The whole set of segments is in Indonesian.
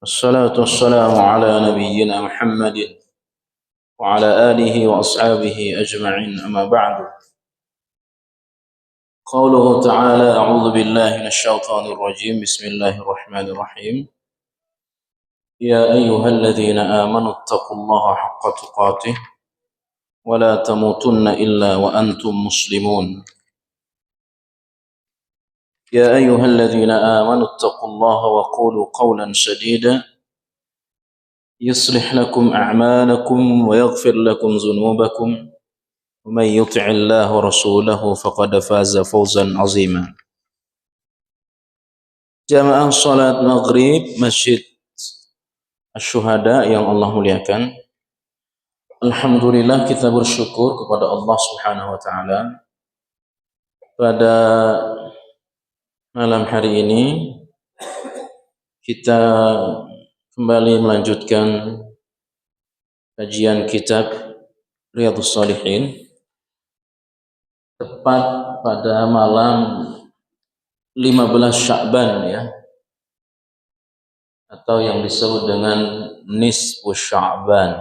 والصلاة والسلام على نبينا محمد وعلى آله وأصحابه أجمعين أما بعد. قوله تعالى: أعوذ بالله من الشيطان الرجيم. بسم الله الرحمن الرحيم. يا أيها الذين آمنوا اتقوا الله حق تقاته ولا تموتن إلا وأنتم مسلمون. يا أيها الذين آمنوا اتقوا الله وقولوا قولا سديدا يصلح لكم أعمالكم ويغفر لكم ذنوبكم ومن يطع الله ورسوله فقد فاز فوزا عظيما. Jamaah salat maghrib Masjid Asy-Syuhada yang Allah muliakan, alhamdulillah kita bersyukur kepada Allah Subhanahu wa taala pada malam hari ini kita kembali melanjutkan kajian kitab Riyadhus Shalihin tepat pada malam 15 Sya'ban ya, atau yang disebut dengan nisfu Sya'ban.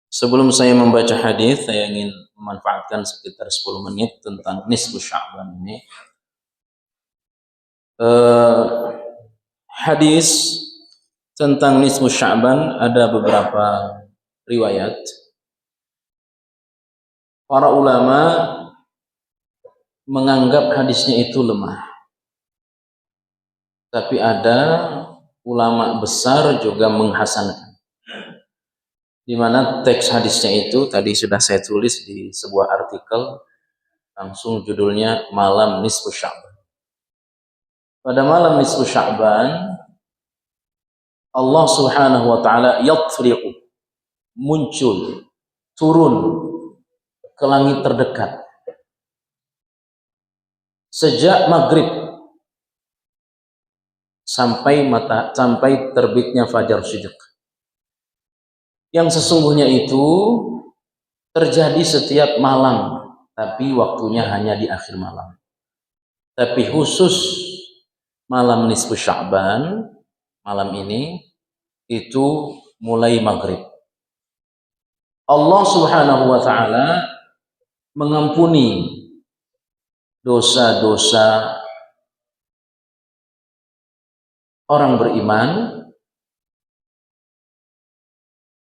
Sebelum saya membaca hadis, saya ingin memanfaatkan sekitar 10 menit tentang nisfu Sya'ban ini. Hadis tentang nisfu Sya'ban ada beberapa riwayat. Para ulama menganggap hadisnya itu lemah. Tapi ada ulama besar juga menghasankan. Di mana teks hadisnya itu tadi sudah saya tulis di sebuah artikel, langsung judulnya Malam Nisfu Sya'ban. Pada malam Nisfu Sya'ban Allah Subhanahu wa taala yatfriqu, muncul, turun ke langit terdekat sejak maghrib sampai terbitnya fajar shidq. Yang sesungguhnya itu terjadi setiap malam, tapi waktunya hanya di akhir malam. Tapi khusus malam nisfu Sya'ban, malam ini itu mulai maghrib. Allah Subhanahu wa taala mengampuni dosa-dosa orang beriman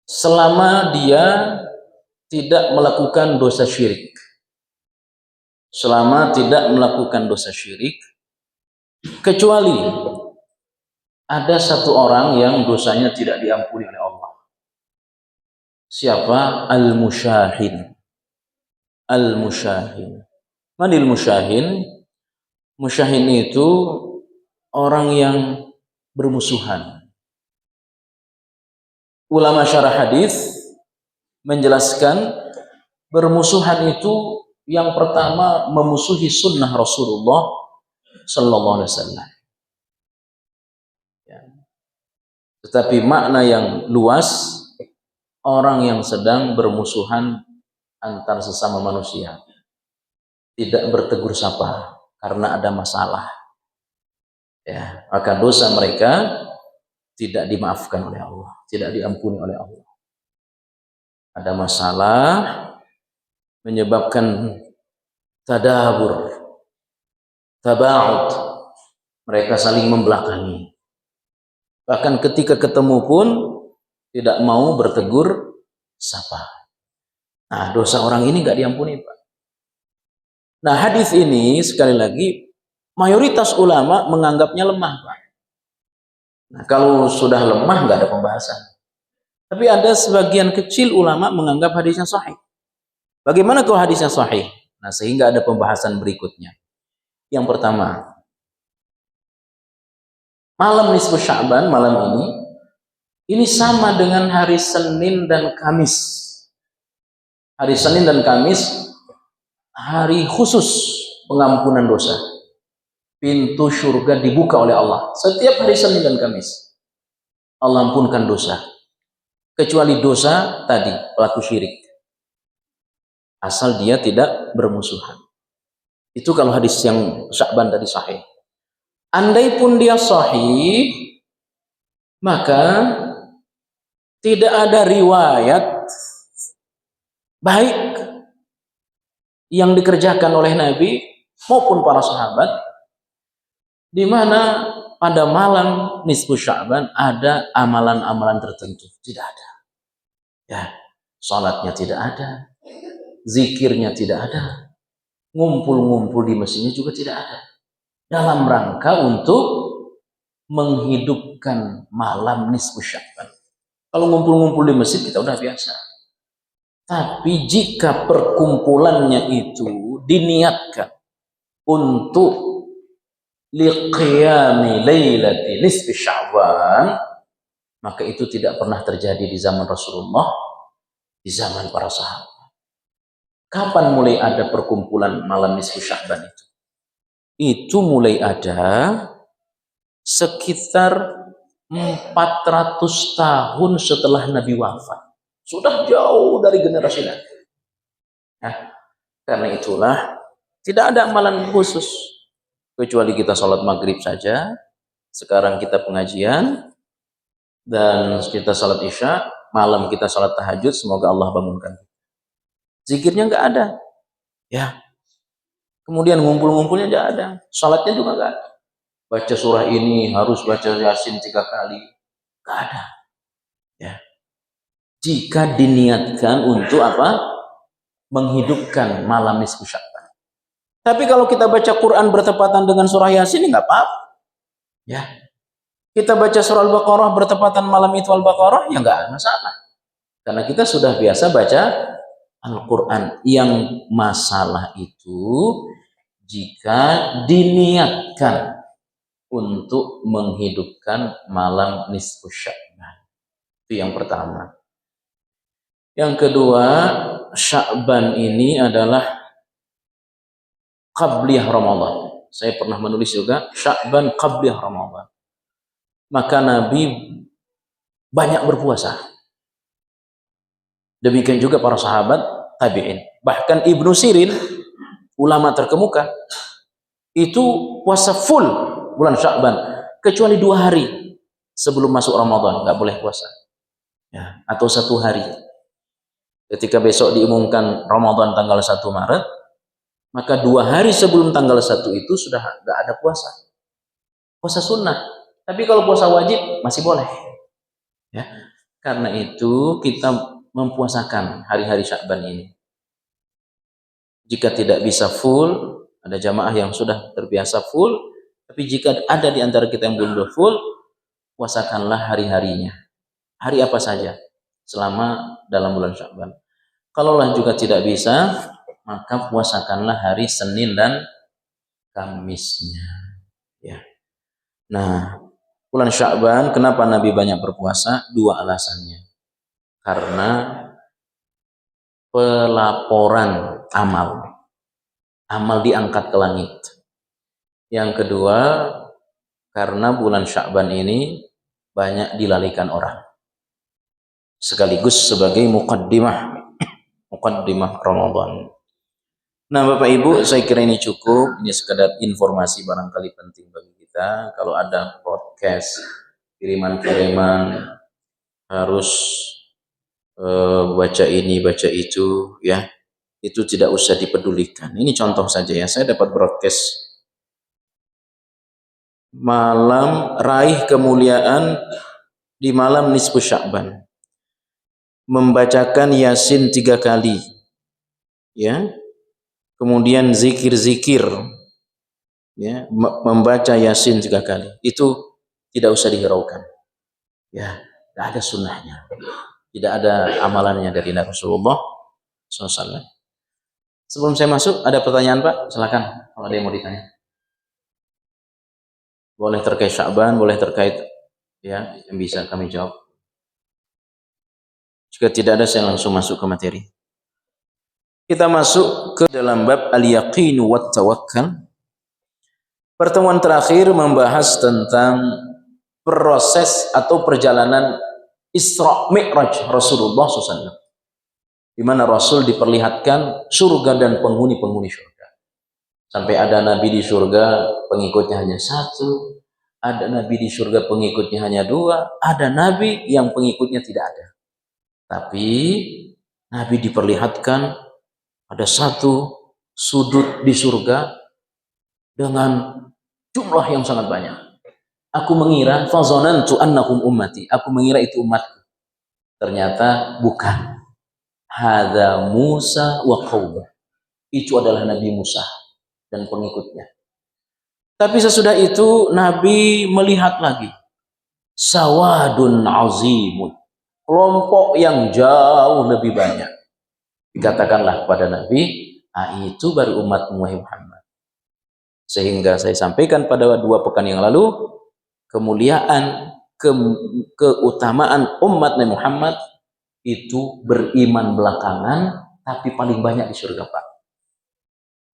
selama dia tidak melakukan dosa syirik. Selama tidak melakukan dosa syirik, kecuali ada satu orang yang dosanya tidak diampuni oleh Allah. Siapa? Al-musyahin. Al-musyahin. Manil musyahin? Musyahin itu orang yang bermusuhan. Ulama syarah hadis menjelaskan bermusuhan itu yang pertama memusuhi sunnah Rasulullah Sallallahu Alaihi Wasallam. Ya. Tetapi makna yang luas, orang yang sedang bermusuhan antar sesama manusia, tidak bertegur sapa karena ada masalah. Ya, maka dosa mereka tidak dimaafkan oleh Allah, tidak diampuni oleh Allah. Ada masalah menyebabkan tadabur, tabaud, mereka saling membelakangi. Bahkan ketika ketemu pun tidak mau bertegur sapa. Nah, dosa orang ini nggak diampuni, Pak. Nah, hadis ini sekali lagi mayoritas ulama menganggapnya lemah, Pak. Nah, kalau sudah lemah nggak ada pembahasan. Tapi ada sebagian kecil ulama menganggap hadisnya sahih. Bagaimana kalau hadisnya sahih? Nah, sehingga ada pembahasan berikutnya. Yang pertama, malam nisfu Sya'ban, malam ini sama dengan hari Senin dan Kamis. Hari Senin dan Kamis hari khusus pengampunan dosa. Pintu surga dibuka oleh Allah setiap hari Senin dan Kamis. Allah ampunkan dosa, kecuali dosa tadi pelaku syirik, asal dia tidak bermusuhan. Itu kalau hadis yang Sya'ban tadi sahih. Andai pun dia sahih, Maka tidak ada riwayat baik yang dikerjakan oleh Nabi maupun para sahabat di mana pada malam nisfu Sya'ban ada amalan-amalan tertentu. Tidak ada. Ya, salatnya tidak ada, zikirnya tidak ada, ngumpul-ngumpul di masjidnya juga tidak ada. Dalam rangka untuk menghidupkan malam nisfu Sya'ban. Kalau ngumpul-ngumpul di masjid kita udah biasa. Tapi jika perkumpulannya itu diniatkan untuk liqiyami lailati nisfi Sya'ban, maka itu tidak pernah terjadi di zaman Rasulullah, di zaman para sahabat. Kapan mulai ada perkumpulan malam nisfu Sya'ban itu? Itu mulai ada sekitar 400 tahun setelah Nabi wafat. Sudah jauh dari generasi Nabi. Nah, karena itulah tidak ada amalan khusus kecuali kita sholat maghrib saja. Sekarang kita pengajian dan kita sholat isya, malam kita sholat tahajud, semoga Allah bangunkan. Zikirnya nggak ada, ya. Kemudian ngumpul-ngumpulnya nggak ada, sholatnya juga nggak ada. Baca surah ini harus baca Yasin 3 kali, nggak ada. Ya. Jika diniatkan untuk apa? Menghidupkan malam nisfu Sya'ban. Tapi kalau kita baca Quran bertepatan dengan surah Yasin, nggak apa-apa. Ya. Kita baca surah Al-Baqarah bertepatan malam itu Al-Baqarah, ya nggak masalah. Karena kita sudah biasa baca Al-Quran. Yang masalah itu jika diniatkan untuk menghidupkan malam nisfu Sya'ban. Itu yang pertama. Yang kedua, Sya'ban ini adalah qabliyah Ramadan. Saya pernah menulis juga Sya'ban qabliyah Ramadan. Maka Nabi banyak berpuasa. Demikian juga para sahabat tabi'in. Bahkan Ibnu Sirin, ulama terkemuka, itu puasa full bulan Sya'ban, kecuali 2 hari sebelum masuk Ramadan, nggak boleh puasa. Ya, atau 1 hari. Ketika besok diumumkan Ramadan tanggal 1 Maret, maka 2 hari sebelum tanggal 1 itu sudah nggak ada puasa. Puasa sunnah. Tapi kalau puasa wajib masih boleh. Ya. Karena itu kita mempuasakan hari-hari Sya'ban ini. Jika tidak bisa full, ada jamaah yang sudah terbiasa full, tapi jika ada di antara kita yang belum full, puasakanlah hari-harinya. Hari apa saja selama dalam bulan Sya'ban. Kalaulah juga tidak bisa, maka puasakanlah hari Senin dan Kamisnya. Ya. Nah, bulan Sya'ban kenapa Nabi banyak berpuasa? 2 alasannya. Karena pelaporan amal diangkat ke langit. Yang kedua, karena bulan Sya'ban ini banyak dilalikan orang, sekaligus sebagai muqaddimah Ramadan. Nah, Bapak Ibu, saya kira ini cukup. Ini sekedar informasi barangkali penting bagi kita. Kalau ada podcast, kiriman-kiriman, harus baca ini, baca itu, ya, itu tidak usah dipedulikan. Ini contoh saja ya, saya dapat broadcast malam raih kemuliaan di malam nisfu Sya'ban, membacakan Yasin 3 kali, ya, kemudian zikir-zikir, ya, membaca Yasin 3 kali, itu tidak usah dihiraukan, ya, tidak ada sunnahnya, tidak ada amalannya dari Rasulullah SAW. Sebelum saya masuk, ada pertanyaan Pak? Silakan kalau ada yang mau ditanya. Boleh terkait Sya'ban, boleh terkait, ya, yang bisa kami jawab. Jika tidak ada, saya langsung masuk ke materi. Kita masuk ke dalam bab al-yaqin wa tawakkal. Pertemuan terakhir membahas tentang proses atau perjalanan Isra Mi'raj Rasulullah SAW, di mana Rasul diperlihatkan surga dan penghuni-penghuni surga. Sampai ada Nabi di surga, pengikutnya hanya 1, Ada nabi di surga pengikutnya hanya 2, ada nabi yang pengikutnya tidak ada. Tapi nabi diperlihatkan ada satu sudut di surga dengan jumlah yang sangat banyak. Aku mengira fazanantu annahum ummati. Aku mengira itu umatku. Ternyata bukan. Hadza Musa wa qaumuh. Itu adalah Nabi Musa dan pengikutnya. Tapi sesudah itu Nabi melihat lagi. Sawadun azimun. Kelompok yang jauh lebih banyak. Dikatakanlah kepada Nabi, itu baru umat Muhammad. Sehingga saya sampaikan pada 2 pekan yang lalu, kemuliaan, keutamaan umat Nabi Muhammad itu beriman belakangan, tapi paling banyak di surga, Pak.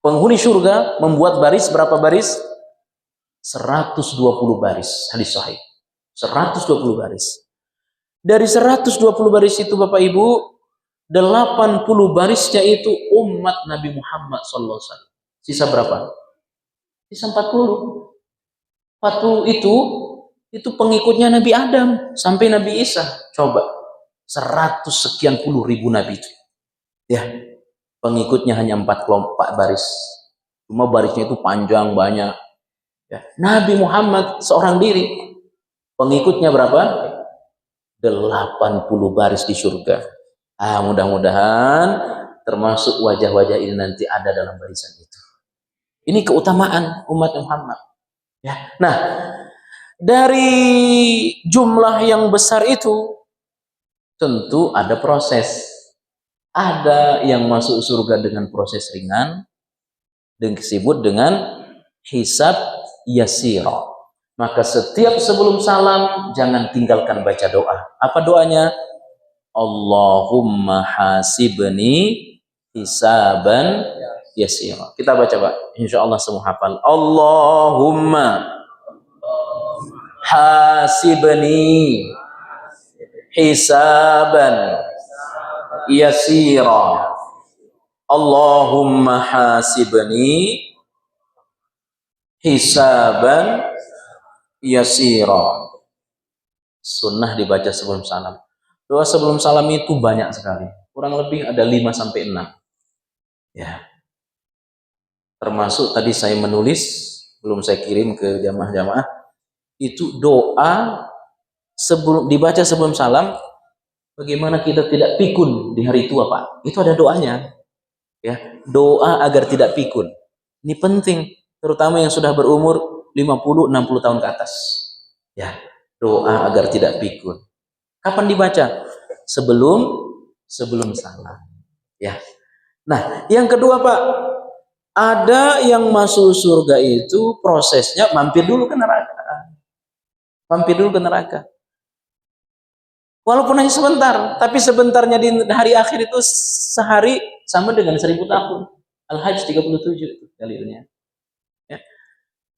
Penghuni surga membuat baris, berapa baris? 120 baris, hadis sahih. 120 baris. Dari 120 baris itu Bapak Ibu, 80 barisnya itu umat Nabi Muhammad SAW. Sisa berapa? Sisa 40. 40 itu pengikutnya Nabi Adam sampai Nabi Isa. Coba, 100 sekian puluh ribu Nabi itu. Ya, pengikutnya hanya 4 kelompok baris. Cuma barisnya itu panjang, banyak. Ya. Nabi Muhammad seorang diri. Pengikutnya berapa? 80 baris di surga. Mudah-mudahan termasuk wajah-wajah ini nanti ada dalam barisan itu. Ini keutamaan umat Muhammad. Ya. Nah, dari jumlah yang besar itu tentu ada proses. Ada yang masuk surga dengan proses ringan, dan disebut dengan hisab yasira. Maka setiap sebelum salam jangan tinggalkan baca doa. Apa doanya? Allahumma hasibni hisaban yasira. Kita baca, Pak. Insyaallah semua hafal. Allahumma hasibni hisaban yasira. Allahumma hasibni hisaban yasira. Sunnah dibaca sebelum salam. Doa sebelum salam itu banyak sekali. Kurang lebih ada 5 sampai 6. Ya. Termasuk tadi saya menulis, belum saya kirim ke jamaah-jamaah, itu doa sebelum dibaca sebelum salam, bagaimana kita tidak pikun di hari tua, Pak. Itu ada doanya. Ya, doa agar tidak pikun. Ini penting, terutama yang sudah berumur 50-60 tahun ke atas. Ya, doa agar tidak pikun. Kapan dibaca? Sebelum salam. Ya. Nah, yang kedua, Pak, ada yang masuk surga itu prosesnya mampir dulu ke neraka. Mampir dulu ke neraka. Walaupun hanya sebentar, tapi sebentarnya di hari akhir itu sehari sama dengan 1000 tahun. Al-Hajj 37 itu dalilnya. Ya.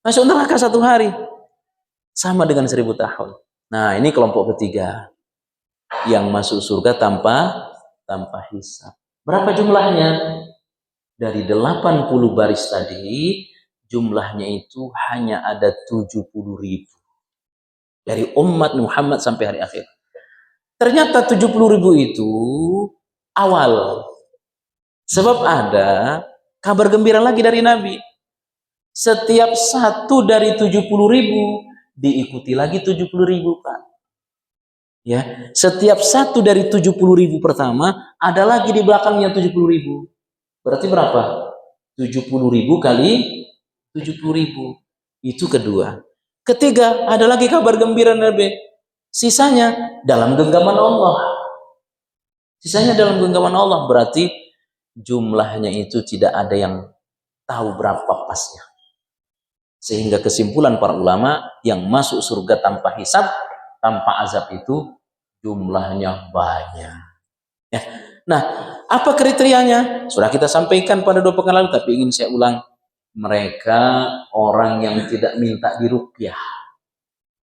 Masuk neraka 1 hari sama dengan 1000 tahun. Nah, ini kelompok ketiga yang masuk surga tanpa hisab. Berapa jumlahnya? Dari 80 baris tadi, jumlahnya itu hanya ada 70.000. Dari umat Muhammad sampai hari akhir. Ternyata 70.000 itu awal. Sebab ada kabar gembira lagi dari Nabi. Setiap satu dari 70.000 diikuti lagi 70.000, Pak. Ya, setiap satu dari 70.000 pertama ada lagi di belakangnya 70.000. Berarti berapa? 70.000 kali 70.000. Itu kedua. Ketiga, ada lagi kabar gembira Nabi. Sisanya dalam genggaman Allah. Sisanya dalam genggaman Allah. Berarti jumlahnya itu tidak ada yang tahu berapa pasnya. Sehingga kesimpulan para ulama, yang masuk surga tanpa hisab, tanpa azab itu jumlahnya banyak. Ya. Nah, apa kriterianya? Sudah kita sampaikan pada 2 pekan lalu, tapi ingin saya ulang. Mereka orang yang tidak minta diruqyah.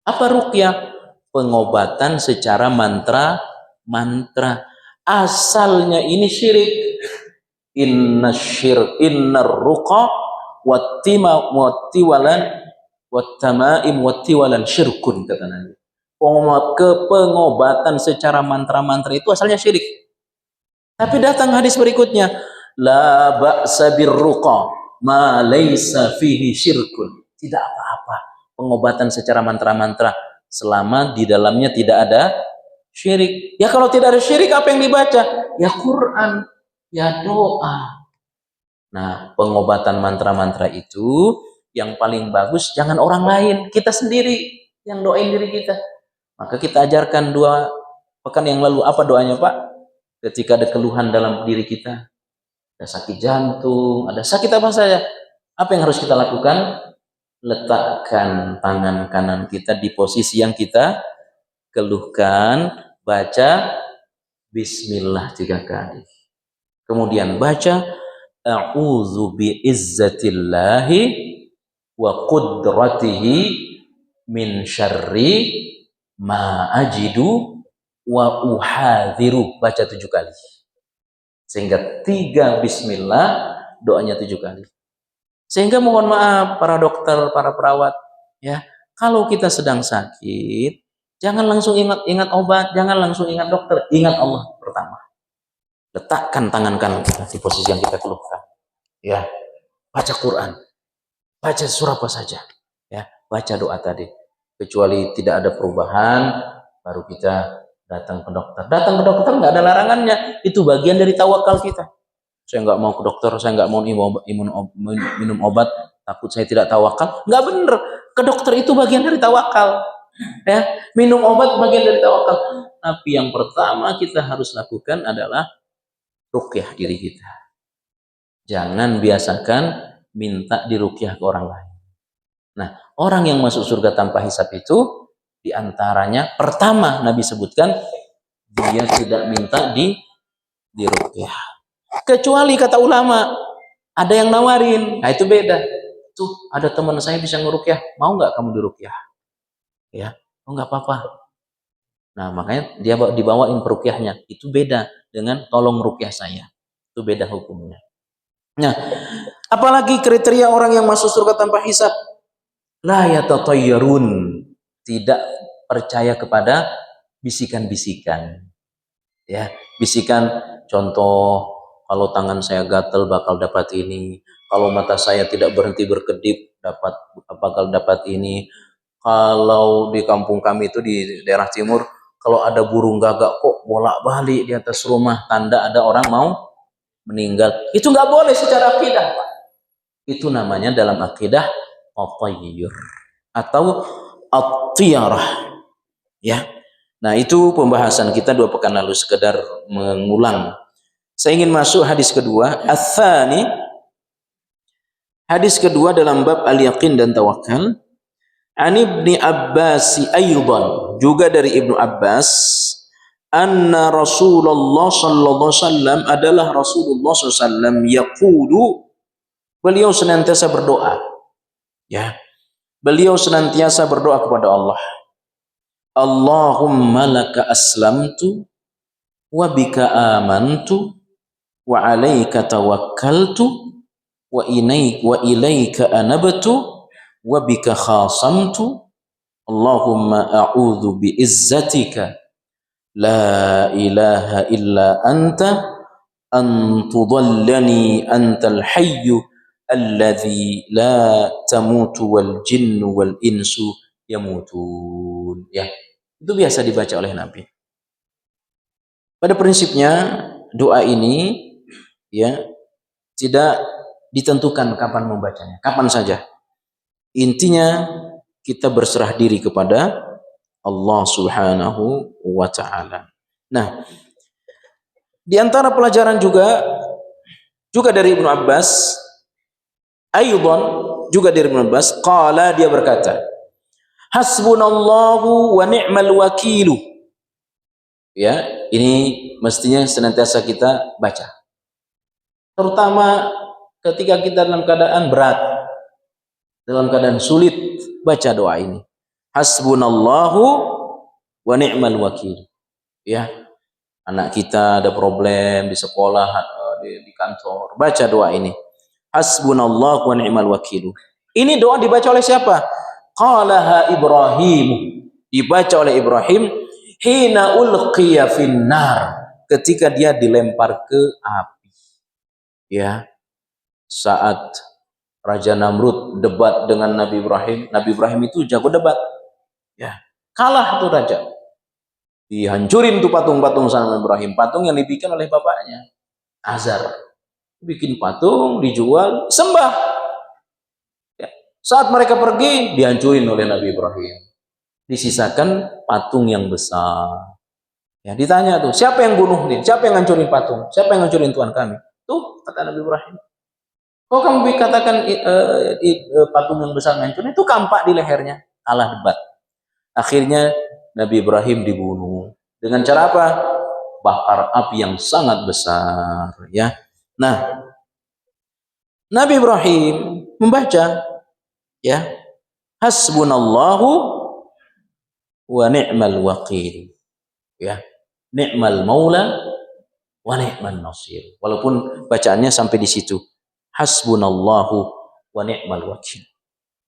Apa ruqyah? Pengobatan secara mantra. Asalnya ini syirik. Innar ruqa wattiwalan wattamaim wattiwalan syirkun, kata Nabi. Pengobatan secara mantra-mantra itu asalnya syirik. Tapi datang hadis berikutnya, la ba'sa birruqa ma laysa fihi syirkun. Tidak apa-apa pengobatan secara mantra-mantra selama di dalamnya tidak ada syirik. Ya kalau tidak ada syirik, apa yang dibaca? Ya Quran, ya doa. Nah, pengobatan mantra-mantra itu yang paling bagus jangan orang lain, kita sendiri yang doain diri kita. Maka kita ajarkan 2 pekan yang lalu, apa doanya Pak? Ketika ada keluhan dalam diri kita, ada sakit jantung, ada sakit apa saja, apa yang harus kita lakukan? Letakkan tangan kanan kita di posisi yang kita keluhkan, baca Bismillah 3 kali. Kemudian baca a'udzu bi'izzatillahi wa qudratihi min syarri ma ajidu wa uhadhiru. Baca 7 kali. Sehingga 3 bismillah, doanya 7 kali. Sehingga mohon maaf para dokter, para perawat, ya, kalau kita sedang sakit, jangan langsung ingat obat, jangan langsung ingat dokter, ingat Allah pertama. Letakkan tangan kanan kita di posisi yang kita keluhkan. Ya, baca Quran, baca surah apa saja, ya, baca doa tadi. Kecuali tidak ada perubahan, baru kita datang ke dokter. Datang ke dokter nggak ada larangannya, itu bagian dari tawakal kita. Saya nggak mau ke dokter, saya nggak mau minum obat, takut saya tidak tawakal. Nggak bener, ke dokter itu bagian dari tawakal. Ya, minum obat bagian dari tawakal. Tapi yang pertama kita harus lakukan adalah ruqyah diri kita. Jangan biasakan minta diruqyah ke orang lain. Nah, orang yang masuk surga tanpa hisab itu diantaranya pertama Nabi sebutkan dia tidak minta diruqyah. Kecuali kata ulama ada yang nawarin, nah itu beda. Tuh ada teman saya bisa ngeruqyah, mau nggak kamu diruqyah? Ya, oh nggak apa-apa. Nah makanya dia dibawain peruqyahnya, itu beda dengan tolong ruqyah saya, itu beda hukumnya. Nah, apalagi kriteria orang yang masuk surga tanpa hisab, la yatatayyarun, tidak percaya kepada bisikan-bisikan. Ya, bisikan contoh, kalau tangan saya gatal bakal dapat ini, kalau mata saya tidak berhenti berkedip bakal dapat ini, kalau di kampung kami itu di daerah timur, kalau ada burung gagak kok bolak-balik di atas rumah, tanda ada orang mau meninggal. Itu nggak boleh secara akidah, Pak. Itu namanya dalam akidah at-tayyur atau at-tiyarah. Ya. Nah, itu pembahasan kita 2 pekan lalu, sekedar mengulang. Saya ingin masuk hadis kedua, ats-tsani. Hadis kedua dalam bab al-yaqin dan tawakal. An Ibnu Abbas aydan, juga dari Ibnu Abbas, anna Rasulullah sallallahu alaihi wasallam, adalah Rasulullah sallallahu alaihi wasallam yaqulu, beliau senantiasa berdoa. Ya. Beliau senantiasa berdoa kepada Allah. Allahumma laka aslamtu wa bika amantu wa alaika tawakkaltu wa ilaika anabtu wa bika khasamtu. Allahumma a'udzu biizzatika la ilaha illa anta an tudallani antal hayyu alladzi la tamutu wal jinnu wal insu yamutun. Ya, itu biasa dibaca oleh Nabi. Pada prinsipnya doa ini ya tidak ditentukan kapan membacanya, kapan saja. Intinya kita berserah diri kepada Allah Subhanahu wa taala. Nah, di antara pelajaran juga dari Ibnu Abbas, aydan, juga dari Ibnu Abbas, qala, dia berkata, hasbunallahu wa ni'mal wakilu. Ya, ini mestinya senantiasa kita baca. Terutama ketika kita dalam keadaan berat, dalam keadaan sulit, baca doa ini. Hasbunallahu wa ni'mal wakil. Ya, anak kita ada problem di sekolah, di kantor, baca doa ini. Hasbunallahu wa ni'mal wakil. Ini doa dibaca oleh siapa? qalaha Ibrahim, dibaca oleh Ibrahim hina ulqiya finnar, ketika dia dilempar ke api. Ya, saat Raja Namrud debat dengan Nabi Ibrahim. Nabi Ibrahim itu jago debat. Ya, kalah tuh raja. Dihancurin tuh patung-patung sama Ibrahim. Patung yang dibikin oleh bapaknya, Azar. Bikin patung, dijual, sembah. Ya. Saat mereka pergi, dihancurin oleh Nabi Ibrahim. Disisakan patung yang besar. Ya, ditanya tuh, siapa yang bunuh nih? Siapa yang hancurin patung? Siapa yang hancurin Tuhan kami? Tuh, kata Nabi Ibrahim. Kok kamu katakan patung yang besar hancur? Itu kampak di lehernya. Kalah debat. Akhirnya Nabi Ibrahim dibunuh. Dengan cara apa? Bakar api yang sangat besar. Ya. Nah, Nabi Ibrahim membaca, ya, hasbunallahu wa ni'mal wakil. Ya, ni'mal maula wa ni'man nasir. Walaupun bacaannya sampai di situ. Hasbunallahu wa ni'mal wakil.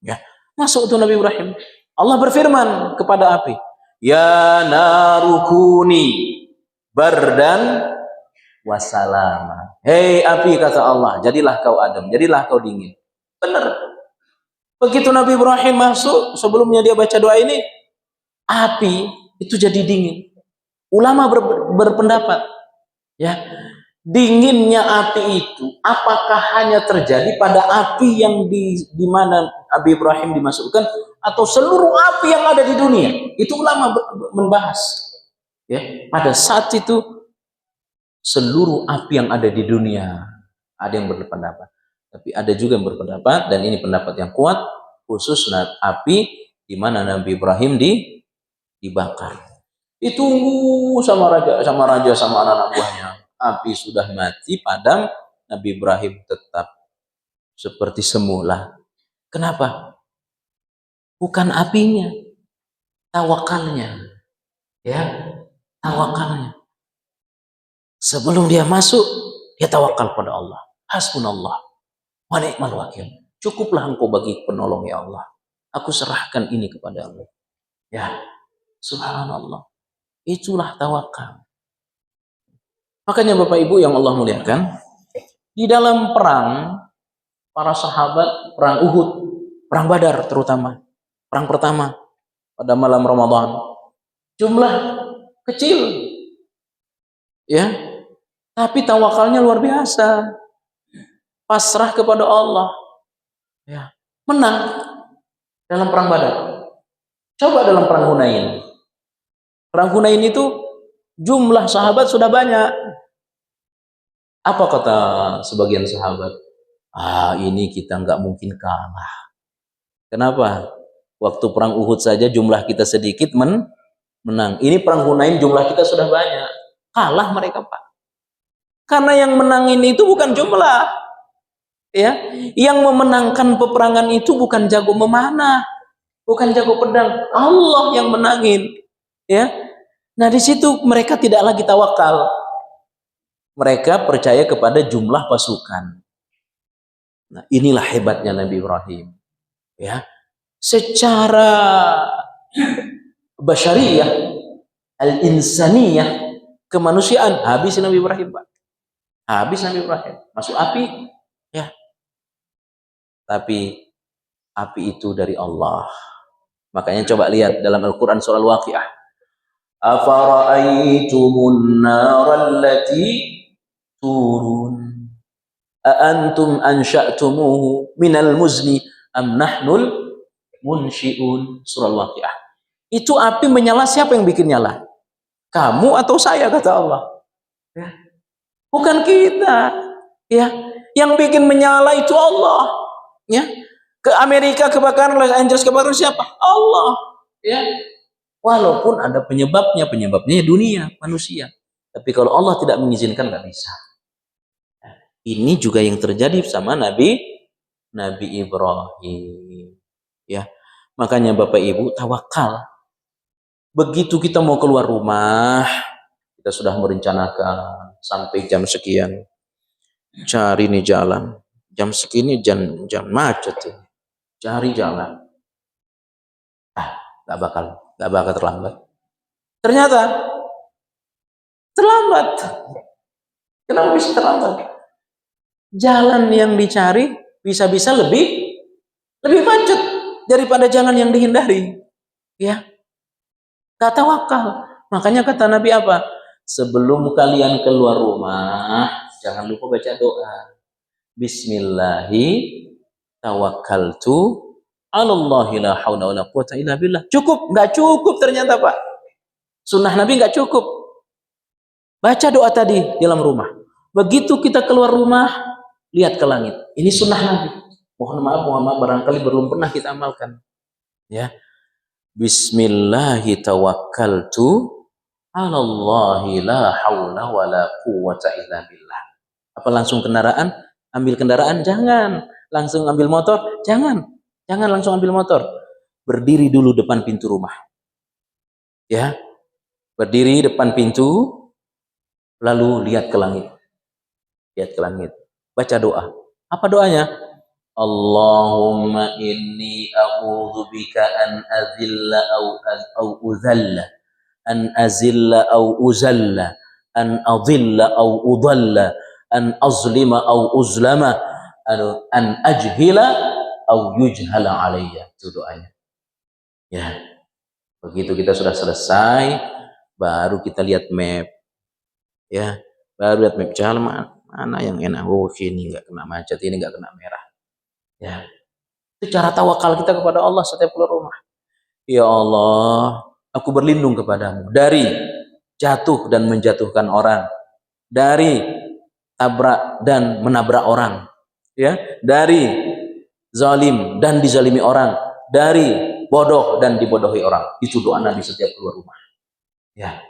Ya, masuk tuh Nabi Ibrahim. Allah berfirman kepada api, ya narukuni bardan wasalama. Hei api, kata Allah, jadilah kau adem, jadilah kau dingin. Benar. Begitu Nabi Ibrahim masuk, sebelumnya dia baca doa ini, api itu jadi dingin. Ulama berpendapat, ya, dinginnya api itu apakah hanya terjadi pada api yang di mana Nabi Ibrahim dimasukkan, atau seluruh api yang ada di dunia? Itu ulama membahas. Ya, pada saat itu seluruh api yang ada di dunia, ada yang berpendapat, tapi ada juga yang berpendapat, dan ini pendapat yang kuat, khusus api di mana Nabi Ibrahim dibakar. Ditunggu sama raja sama anak-anak buahnya. Api sudah mati, padam, Nabi Ibrahim tetap seperti semula. Kenapa? Bukan apinya, tawakalnya. Ya, tawakalnya. Sebelum dia masuk, dia tawakal pada Allah. Hasbunallah wa ni'mal wakil. Cukuplah engkau bagi penolong, ya Allah. Aku serahkan ini kepada Allah. Ya, subhanallah. Itulah tawakal. Makanya Bapak Ibu yang Allah muliakan, di dalam perang, para sahabat, perang Uhud, perang Badar terutama, perang pertama pada malam Ramadan, jumlah kecil, ya, tapi tawakalnya luar biasa, pasrah kepada Allah, ya, menang dalam perang Badar. Coba dalam perang Hunain. Perang Hunain itu jumlah sahabat sudah banyak. Apa kata sebagian sahabat? Ini kita nggak mungkin kalah. Kenapa? Waktu perang Uhud saja jumlah kita sedikit menang. Ini perang Hunain jumlah kita sudah banyak. Kalah mereka, Pak. Karena yang menang ini itu bukan jumlah. Ya, yang memenangkan peperangan itu bukan jago memanah, bukan jago pedang. Allah yang menangin. Ya. Nah, di situ mereka tidak lagi tawakal. Mereka percaya kepada jumlah pasukan. Nah, inilah hebatnya Nabi Ibrahim. Ya, secara basyariyah, al-insaniyah, kemanusiaan, habis Nabi Ibrahim, Pak. Habis Nabi Ibrahim, masuk api. Ya, tapi api itu dari Allah. Makanya coba lihat dalam Al-Quran surah Al-Waqiah. Afara'aytumun narallati turun. Aantum ansya'tumuhu minal muzni am nahnul munsyi'un. Surah Al-Waqiah. Itu api menyala, siapa yang bikin nyala? Kamu atau saya, kata Allah. Ya. Bukan kita. Ya. Yang bikin menyala itu Allah. Ya. Ke Amerika kebakaran, Los Angeles kebakaran, siapa? Allah. Ya. Walaupun ada penyebabnya dunia, manusia. Tapi kalau Allah tidak mengizinkan, nggak bisa. Ini juga yang terjadi sama Nabi Ibrahim. Ya, makanya Bapak Ibu tawakal. Begitu kita mau keluar rumah, kita sudah merencanakan sampai jam sekian. Cari nih jalan. Jam segini jam macet. Cari jalan. nggak bakal terlambat. Ternyata terlambat. Kenapa bisa terlambat? Jalan yang dicari bisa-bisa lebih macet daripada jalan yang dihindari. Ya, gak tawakal. Makanya kata Nabi apa? Sebelum kalian keluar rumah, jangan lupa baca doa. Bismillahi tawakkaltu 'alallahi la haula wala quwata illa billah. Cukup? Enggak cukup ternyata, Pak. Sunnah Nabi enggak cukup. Baca doa tadi di dalam rumah. Begitu kita keluar rumah, lihat ke langit. Ini sunnah Nabi. Mohon maaf barangkali belum pernah kita amalkan. Ya. Bismillahi tawakkaltu 'alallahi la haula wala quwata illa billah. Apa langsung kendaraan? Ambil kendaraan? Jangan. Langsung ambil motor? Jangan. Jangan langsung ambil motor. Berdiri dulu depan pintu rumah. Ya. Berdiri depan pintu, lalu lihat ke langit. Lihat ke langit. Baca doa. Apa doanya? Allahumma inni a'udzubika an azilla au uzalla, an azilla au uzalla, an adilla au udalla, an azlima au uzlama, an ajhila au yujhala alayya. Itu doanya. Ya. Begitu kita sudah selesai, baru kita lihat map. Ya. Baru lihat map jalan mana yang enak. Oh, ini enggak kena macet, ini enggak kena merah. Ya. Itu cara tawakal kita kepada Allah setiap keluar rumah. Ya Allah, aku berlindung kepadamu dari jatuh dan menjatuhkan orang, dari tabrak dan menabrak orang, ya, dari zalim dan dizalimi orang, dari bodoh dan dibodohi orang. Itu doa Nabi setiap keluar rumah. Ya,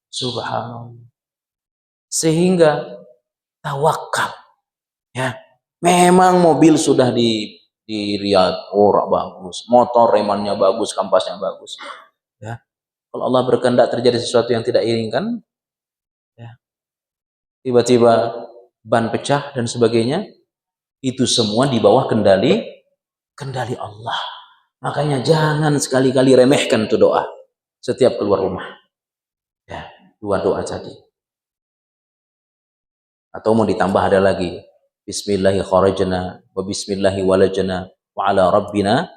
subhanallah. Sehingga tawakal. Ya, memang mobil sudah di Riyadh, bagus, motor remannya bagus, kampasnya bagus. Ya, kalau Allah berkehendak terjadi sesuatu yang tidak inginkan, ya, tiba-tiba ban pecah dan sebagainya, itu semua di bawah kendali Allah. Makanya jangan sekali-kali remehkan itu doa setiap keluar rumah. Ya, dua doa tadi. Atau mau ditambah ada lagi. Bismillahi kharajna wa bismillahi walajna wa ala rabbina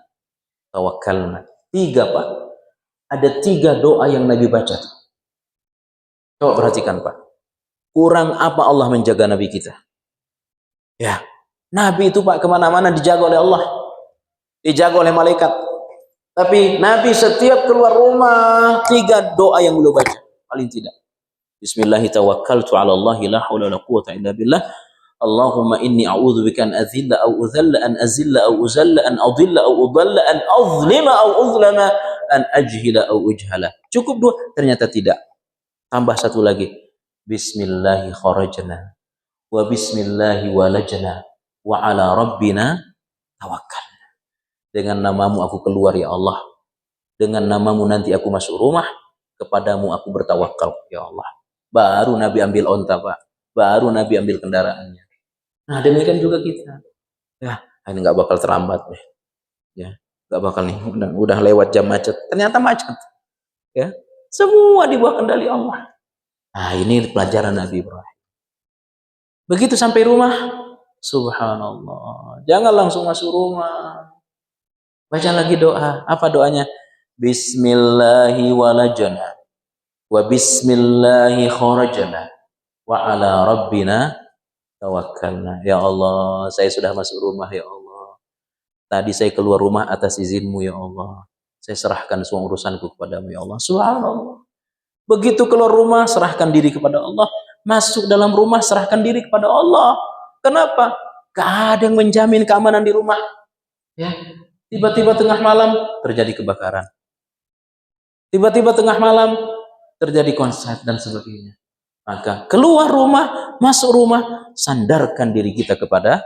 tawakkalna. 3, Pak. Ada 3 doa yang Nabi baca. Coba perhatikan, Pak. Kurang apa Allah menjaga Nabi kita? Ya, Nabi itu, Pak, kemana-mana dijaga oleh Allah, dijaga oleh malaikat. Tapi Nabi setiap keluar rumah 3 doa yang beliau baca paling tidak. Bismillahi tawakkaltu 'ala Allahi la haula wala quwata illa billah. Allahumma inni a'udzubika an azilla au uzalla, an azilla au uzalla, an adilla au udalla, an azlima au uzlama, an ajhila au ujhala. Cukup 2? Ternyata tidak. Tambah 1 lagi. Bismillahi kharajna wa bismillahi walajna wa ala rabbina tawakkal. Dengan namamu aku keluar ya Allah. Dengan namamu nanti aku masuk rumah. Kepadamu aku bertawakal ya Allah. Baru Nabi ambil onta, Pak. Baru Nabi ambil kendaraannya. Nah, demikian juga kita. Ya, ini nggak bakal terlambat nih. Ya, nggak bakal nih. Udah lewat jam macet. Ternyata macet. Ya, semua di bawah kendali Allah. Nah, ini pelajaran Nabi Ibrahim. Begitu sampai rumah, subhanallah. Jangan langsung masuk rumah. Baca lagi doa. Apa doanya? Bismillahi walajana wa bismillahi kharajana wa ala rabbina tawakkalna. Ya Allah, saya sudah masuk rumah ya Allah. Tadi saya keluar rumah atas izinmu ya Allah. Saya serahkan semua urusanku kepadamu ya Allah. Subhanallah. Begitu keluar rumah, serahkan diri kepada Allah. Masuk dalam rumah, serahkan diri kepada Allah. Kenapa? Gak ada yang menjamin keamanan di rumah. Ya, tiba-tiba tengah malam terjadi kebakaran. Tiba-tiba tengah malam terjadi konser dan sebagainya. Maka keluar rumah, masuk rumah, sandarkan diri kita kepada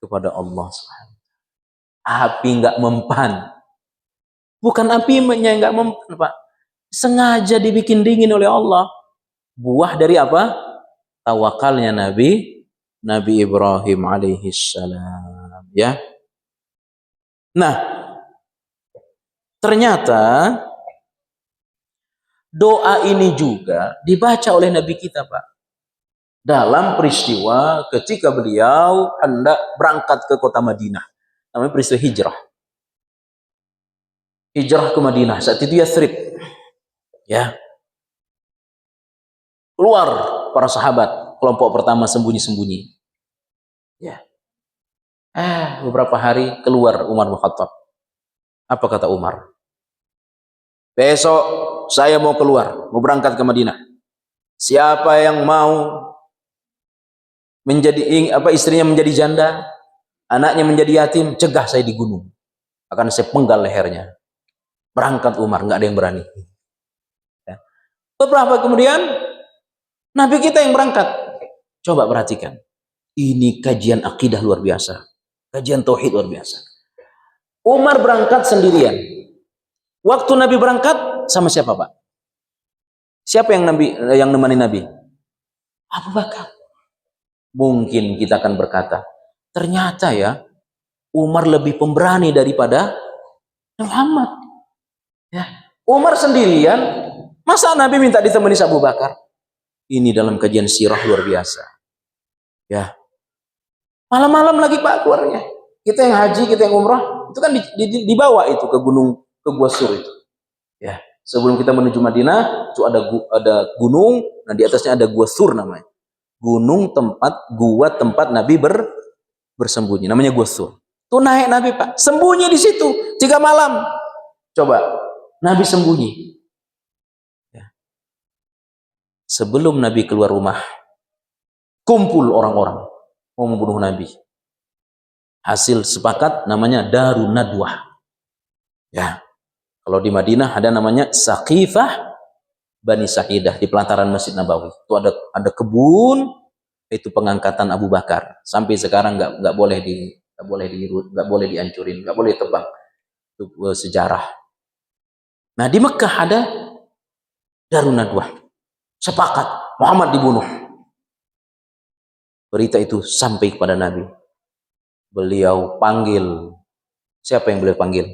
Allah Subhanahu. Api nggak mempan. Bukan apinya nggak mempan, Pak. Sengaja dibikin dingin oleh Allah. Buah dari apa? Tawakalnya Nabi Ibrahim alaihissalam. Ya. Nah, Ternyata doa ini juga dibaca oleh Nabi kita, Pak. Dalam peristiwa ketika beliau hendak berangkat ke kota Madinah. Namanya peristiwa hijrah. Hijrah ke Madinah. Saat itu Yathrib. Ya. Keluar para sahabat. Kelompok pertama sembunyi-sembunyi. Ya. Beberapa hari keluar Umar bin Khattab. Apa kata Umar? Besok saya mau keluar. Mau berangkat ke Madinah. Siapa yang mau istrinya menjadi janda, anaknya menjadi yatim, cegah saya di gunung. Akan saya penggal lehernya. Berangkat Umar, nggak ada yang berani. Ya. Beberapa kemudian, Nabi kita yang berangkat. Coba perhatikan. Ini kajian akidah luar biasa. Kajian tauhid luar biasa. Umar berangkat sendirian. Waktu Nabi berangkat, sama siapa, Pak? Siapa yang nemani Nabi? Abu Bakar. Mungkin kita akan berkata, ternyata ya, Umar lebih pemberani daripada Muhammad. Ya. Umar sendirian, masa Nabi minta ditemani Abu Bakar? Ini dalam kajian sirah luar biasa. Ya. Malam-malam lagi Pak keluarnya. Kita yang haji, kita yang umrah, itu kan dibawa itu ke gunung, ke Gua Sur itu. Ya. Sebelum kita menuju Madinah, itu ada gunung, nah di atasnya ada Gua Sur namanya. Gua tempat Nabi bersembunyi, namanya Gua Sur. Tuh naik Nabi, Pak, sembunyi di situ 3 malam. Coba, Nabi sembunyi. Ya. Sebelum Nabi keluar rumah, kumpul orang-orang mau membunuh Nabi. Hasil sepakat namanya Darun Nadwah. Ya. Kalau di Madinah ada namanya Saqifah Bani Sa'idah di pelataran Masjid Nabawi. Itu ada kebun, itu pengangkatan Abu Bakar. Sampai sekarang nggak boleh dihancurin, nggak boleh tebang. Itu sejarah. Nah di Mekah ada Darun Nadwah. Sepakat Muhammad dibunuh. Berita itu sampai kepada Nabi. Beliau panggil. Siapa yang beliau panggil?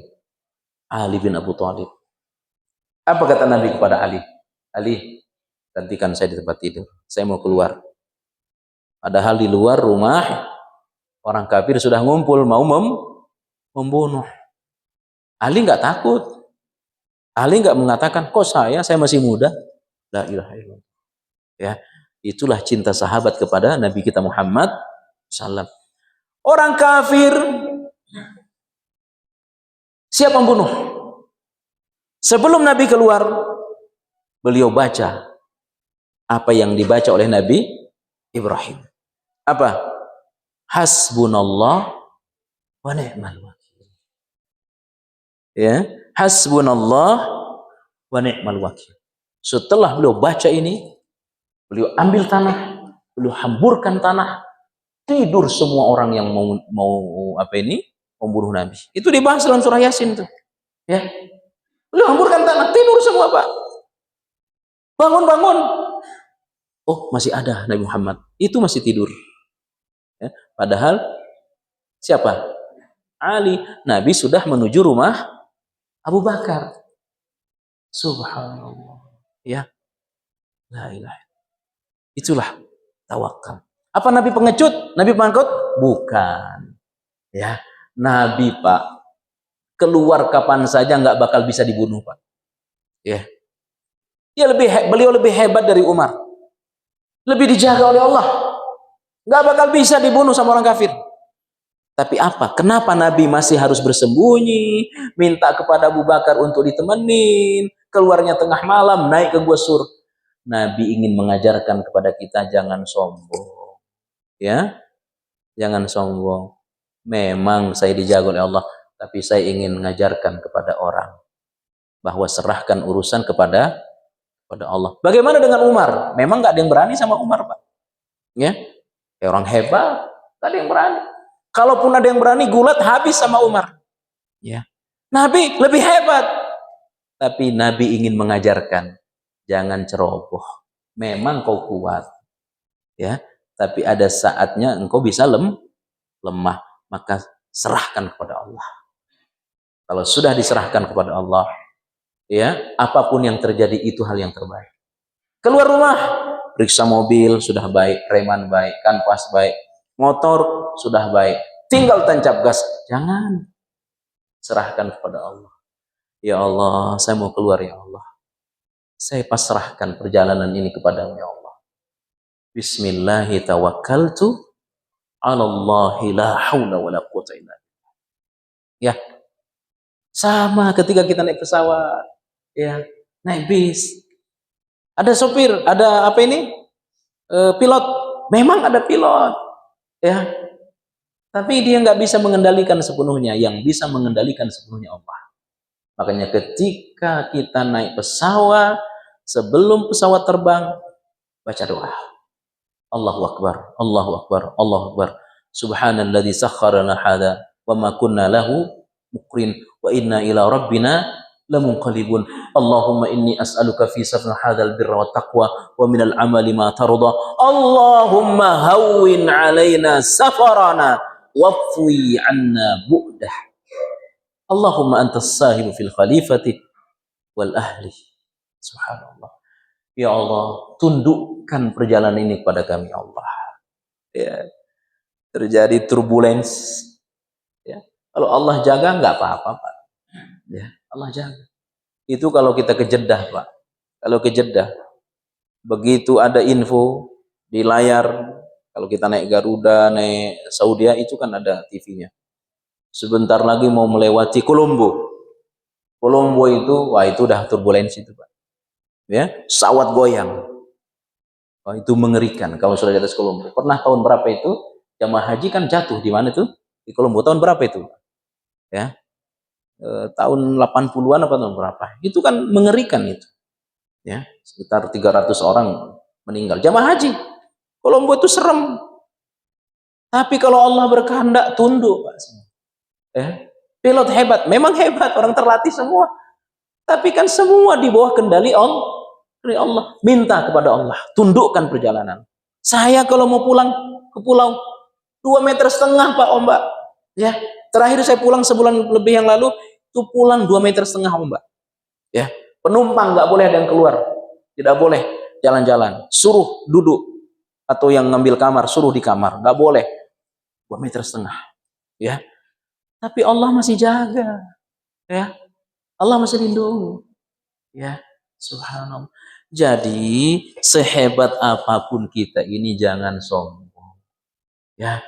Ali bin Abu Thalib. Apa kata Nabi kepada Ali? Ali, gantikan saya di tempat tidur. Saya mau keluar. Padahal di luar rumah orang kafir sudah ngumpul mau membunuh. Ali nggak takut. Ali nggak mengatakan, kok saya masih muda. La ilaha illallah. Ya, itulah cinta sahabat kepada Nabi kita Muhammad SAW. Orang kafir siap membunuh. Sebelum Nabi keluar, beliau baca apa yang dibaca oleh Nabi Ibrahim. Apa? Hasbunallah wa ni'mal wakil. Ya, hasbunallah wa ni'mal wakil. Setelah beliau baca ini, beliau ambil tanah, beliau hamburkan tanah, tidur semua orang yang mau membunuh Nabi. Itu dibahas dalam surah Yasin tuh. Ya. Beliau hamburkan tanah, tidur semua, Pak. Bangun. Oh, masih ada Nabi Muhammad. Itu masih tidur. Ya. Padahal siapa? Ali. Nabi sudah menuju rumah Abu Bakar. Subhanallah. Ya. La ilaha. Itulah tawakal. Apa Nabi pengecut? Nabi penakut? Bukan. Ya. Nabi, Pak, keluar kapan saja nggak bakal bisa dibunuh, Pak. Ya. Beliau lebih hebat dari Umar. Lebih dijaga oleh Allah. Nggak bakal bisa dibunuh sama orang kafir. Tapi apa? Kenapa Nabi masih harus bersembunyi, minta kepada Abu Bakar untuk ditemenin, keluarnya tengah malam, naik ke Gua Sur? Nabi ingin mengajarkan kepada kita jangan sombong. Ya, jangan sombong. Memang saya dijaga oleh Allah, tapi saya ingin mengajarkan kepada orang bahwa serahkan urusan kepada Allah. Bagaimana dengan Umar? Memang nggak ada yang berani sama Umar, Pak. Ya, orang hebat, nggak ada yang berani. Kalaupun ada yang berani, gulat habis sama Umar. Ya, Nabi lebih hebat, tapi Nabi ingin mengajarkan jangan ceroboh. Memang kau kuat, ya, tapi ada saatnya engkau bisa lemah, maka serahkan kepada Allah. Kalau sudah diserahkan kepada Allah, ya, apapun yang terjadi itu hal yang terbaik. Keluar rumah, periksa mobil sudah baik, reman baik, kanvas baik, motor sudah baik, tinggal tancap gas. Jangan, serahkan kepada Allah. Ya Allah, saya mau keluar ya Allah. Saya pasrahkan perjalanan ini kepadamu ya Allah. Bismillahi tawakkaltu 'ala Allahi la haula wala quwwata illa billah. Ya, sama ketika kita naik pesawat, ya, naik bis. Ada sopir, ada apa ini? Pilot. Memang ada pilot, ya. Tapi dia nggak bisa mengendalikan sepenuhnya. Yang bisa mengendalikan sepenuhnya Allah. Makanya ketika kita naik pesawat, sebelum pesawat terbang, baca doa. Allahu Akbar, Allahu Akbar, Allahu Akbar. Subhanalladzi sakhkhara lana hadza wa ma kunna lahu muqrin wa inna ila rabbina lamunqalibun. Allahumma inni as'aluka fi safar hadzal birra wat taqwa wa minal amali ma tarda. Allahumma hawwin 'alaina safarana wafwi 'anna bu'dah. Allahumma antas sahibu fil khalifati wal ahli. Subhanallah. Ya Allah, tundukkan perjalanan ini kepada kami, ya Allah. Ya, terjadi turbulence. Ya. Kalau Allah jaga, nggak apa-apa, Pak. Ya, Allah jaga. Itu kalau kita ke Jeddah, Pak. Kalau ke Jeddah, begitu ada info di layar, kalau kita naik Garuda, naik Saudia, itu kan ada TV-nya. Sebentar lagi mau melewati Kolombo. Kolombo itu, wah itu udah turbulensi itu, Pak. Ya, pesawat goyang. Wah, itu mengerikan kalau sudah di atas Kolombo. Pernah tahun berapa itu jamaah haji kan jatuh di mana tuh? Di Kolombo. Tahun berapa itu? Ya. Tahun 80-an apa tahun berapa? Itu kan mengerikan itu. Ya, sekitar 300 orang meninggal. Jamaah haji. Kolombo itu serem. Tapi kalau Allah berkehendak tunduk, Pak. Ya. Pilot hebat, memang hebat, orang terlatih semua. Tapi kan semua di bawah kendali Allah. Minta kepada Allah, tundukkan perjalanan. Saya kalau mau pulang ke pulau 2,5 meter Pak ombak. Ya, terakhir saya pulang sebulan lebih yang lalu itu pulang 2,5 meter ombak. Ya, penumpang nggak boleh ada yang keluar, tidak boleh jalan-jalan, suruh duduk atau yang ngambil kamar suruh di kamar, nggak boleh 2,5 meter. Ya, tapi Allah masih jaga. Ya, Allah masih lindungi. Ya, subhanallah. Jadi sehebat apapun kita ini jangan sombong. Ya,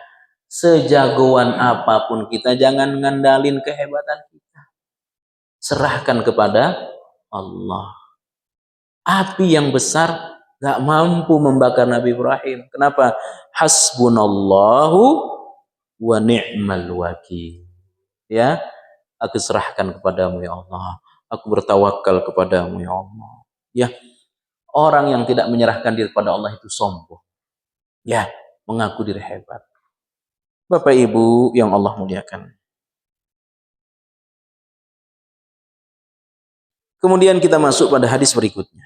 sejagoan apapun kita jangan ngandalin kehebatan kita. Serahkan kepada Allah. Api yang besar gak mampu membakar Nabi Ibrahim. Kenapa? Hasbunallahu wa ni'mal wakil. Ya, aku serahkan kepadamu ya Allah. Aku bertawakal kepadamu ya Allah. Ya, orang yang tidak menyerahkan diri kepada Allah itu sombong. Ya, mengaku diri hebat. Bapak Ibu yang Allah muliakan. Kemudian kita masuk pada hadis berikutnya.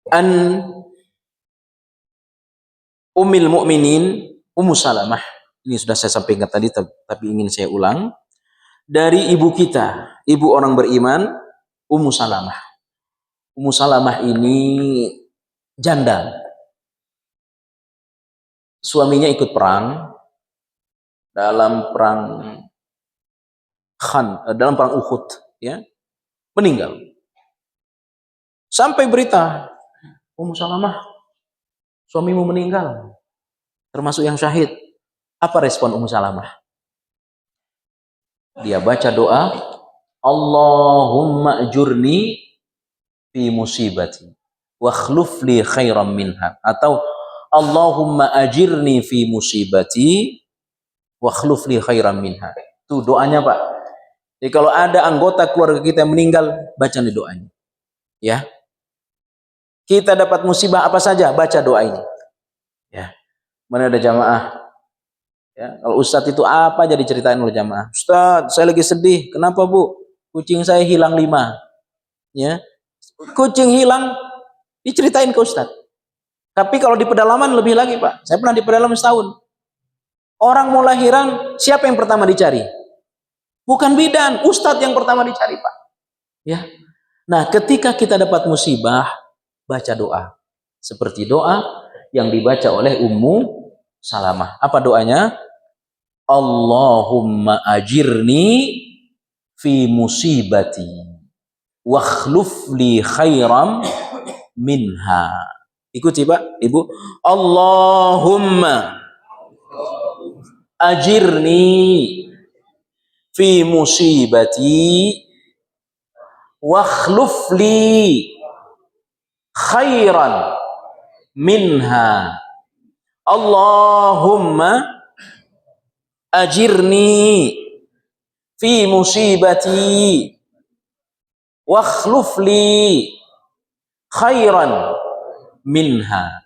An Ummil Mukminin Ummu Salamah. Ini sudah saya sampaikan tadi tapi ingin saya ulang. Dari ibu kita, ibu orang beriman, Ummu Salamah. Ummu Salamah ini janda. Suaminya ikut perang dalam perang dalam perang Uhud, ya. Meninggal. Sampai berita, Ummu Salamah, suamimu meninggal. Termasuk yang syahid. Apa respon Ummu Salamah? Dia baca doa, Allahumma ajurni fi musibati wa khluf li khairam minha, atau Allahumma ajirni fi musibati wa khluf li khairam minha. Itu doanya, Pak. Jadi kalau ada anggota keluarga kita yang meninggal, baca nih doanya. Ya. Kita dapat musibah apa saja, baca doa ini. Ya. Mana ada jamaah Ya, kalau ustadz itu apa jadi ceritain oleh jamaah. Ustadz, saya lagi sedih. Kenapa bu? Kucing saya hilang 5. Ya, kucing hilang diceritain ke ustadz. Tapi kalau di pedalaman lebih lagi pak. Saya pernah di pedalaman setahun. Orang mau lahiran, siapa yang pertama dicari? Bukan bidan, ustadz yang pertama dicari pak. Ya. Nah, ketika kita dapat musibah, baca doa. Seperti doa yang dibaca oleh Ummu Salamah. Apa doanya? Allahumma ajirni fi musibati wakhluf li khairam minha. Ikuti Pak, Ibu. Allahumma ajirni fi musibati wakhluf li khairan minha. Allahumma ajirni fi musibati wakhluf li khairan minha.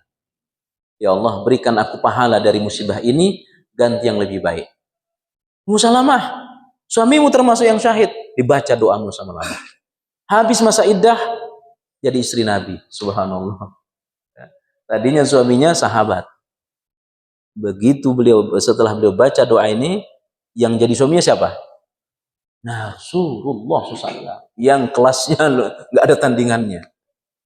Ya Allah, berikan aku pahala dari musibah ini, ganti yang lebih baik. Musalamah, suamimu termasuk yang syahid, dibaca doa Musalamah. Habis masa iddah, jadi istri Nabi. Subhanallah. Tadinya suaminya sahabat. Begitu setelah beliau baca doa ini, yang jadi suaminya siapa? Nah, Rasulullah SAW. Yang kelasnya nggak ada tandingannya.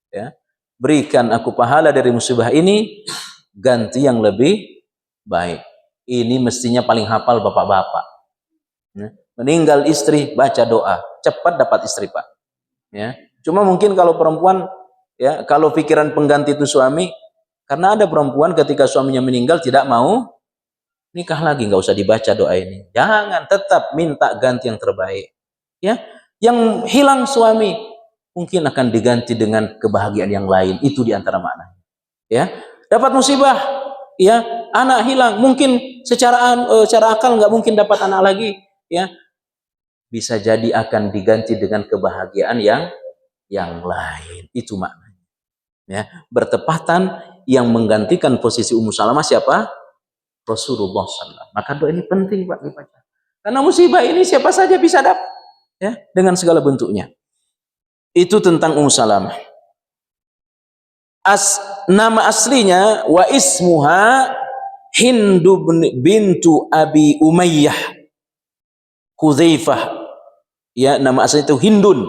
Ya. Berikan aku pahala dari musibah ini, ganti yang lebih baik. Ini mestinya paling hafal bapak-bapak. Ya. Meninggal istri, baca doa, cepat dapat istri pak. Ya. Cuma mungkin kalau perempuan, ya kalau pikiran pengganti itu suami, karena ada perempuan ketika suaminya meninggal tidak mau nikah lagi, nggak usah dibaca doa ini. Jangan, tetap minta ganti yang terbaik. Ya, yang hilang suami mungkin akan diganti dengan kebahagiaan yang lain. Itu diantara maknanya. Ya, dapat musibah, ya anak hilang, mungkin secara akal nggak mungkin dapat anak lagi. Ya, bisa jadi akan diganti dengan kebahagiaan yang lain. Itu maknanya. Ya, bertepatan yang menggantikan posisi Ummu Salamah siapa? Rasulullah SAW. Maka doa ini penting Pak dibaca. Karena musibah ini siapa saja bisa dapat, ya, dengan segala bentuknya. Itu tentang Ummu Salamah. Nama aslinya wa ismuha Hindu bintu Abi Umayyah Hudzaifah. Ya, nama aslinya itu Hindun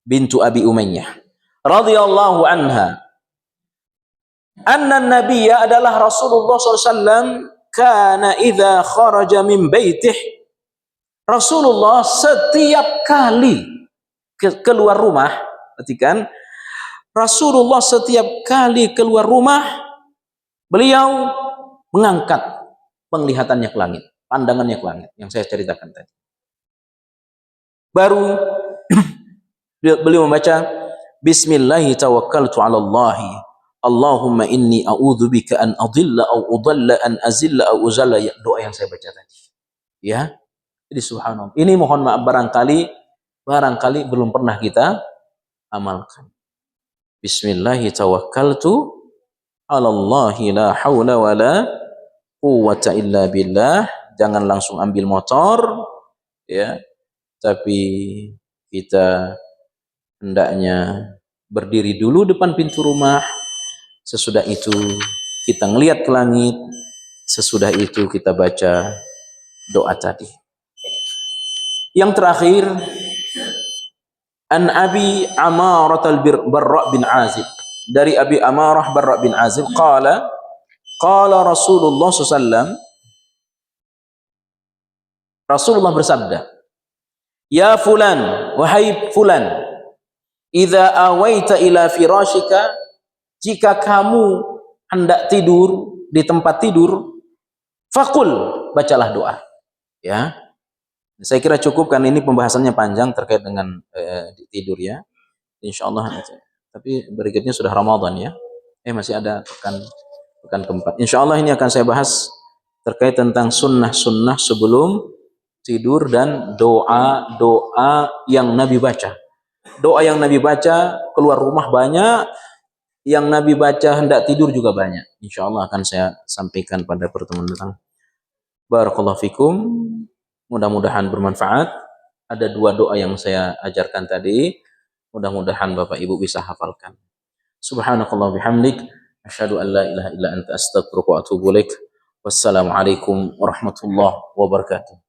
bintu Abi Umayyah radhiyallahu anha. Anna nabiyya adalah Rasulullah SAW, kana idza kharaja min baitih. Rasulullah setiap kali keluar rumah, perhatikan, Rasulullah setiap kali keluar rumah, beliau mengangkat penglihatannya ke langit, pandangannya ke langit, yang saya ceritakan tadi. Baru beliau membaca Bismillahi tawakkaltu 'ala Allahi Allahumma inni a'udzubika an adilla au udalla an azilla au uzalla, ya, doa yang saya baca tadi. Ya. Jadi subhanallah. Ini mohon maaf barangkali belum pernah kita amalkan. Bismillahi tawakkaltu 'ala Allahi la haula wala quwwata illa billah. Jangan langsung ambil motor, ya. Tapi kita hendaknya berdiri dulu depan pintu rumah. Sesudah itu kita ngelihat ke langit. Sesudah itu kita baca doa tadi. Yang terakhir, an Abi Amarah al-Barra bin Azib, dari Abi Amarah Barra bin Azib, qala Rasulullah SAW, Rasulullah bersabda, ya fulan, wahai fulan, idza awaita ila firashika, jika kamu hendak tidur di tempat tidur, faqul, bacalah doa. Ya, saya kira cukup kan, ini pembahasannya panjang terkait dengan tidur ya. Insyaallah. Tapi berikutnya sudah Ramadan ya. Masih ada pekan keempat. Insyaallah ini akan saya bahas terkait tentang sunnah-sunnah sebelum tidur dan doa-doa yang Nabi baca. Doa yang Nabi baca keluar rumah banyak, yang Nabi baca hendak tidur juga banyak. Insyaallah akan saya sampaikan pada pertemuan datang. Barakallahu fikum. Mudah-mudahan bermanfaat. Ada 2 doa yang saya ajarkan tadi. Mudah-mudahan Bapak Ibu bisa hafalkan. Subhanakallah bihamdik. Asyhadu an la ilaha illa anta astaghfiruka wa atubu ilaik. Wassalamualaikum warahmatullahi wabarakatuh.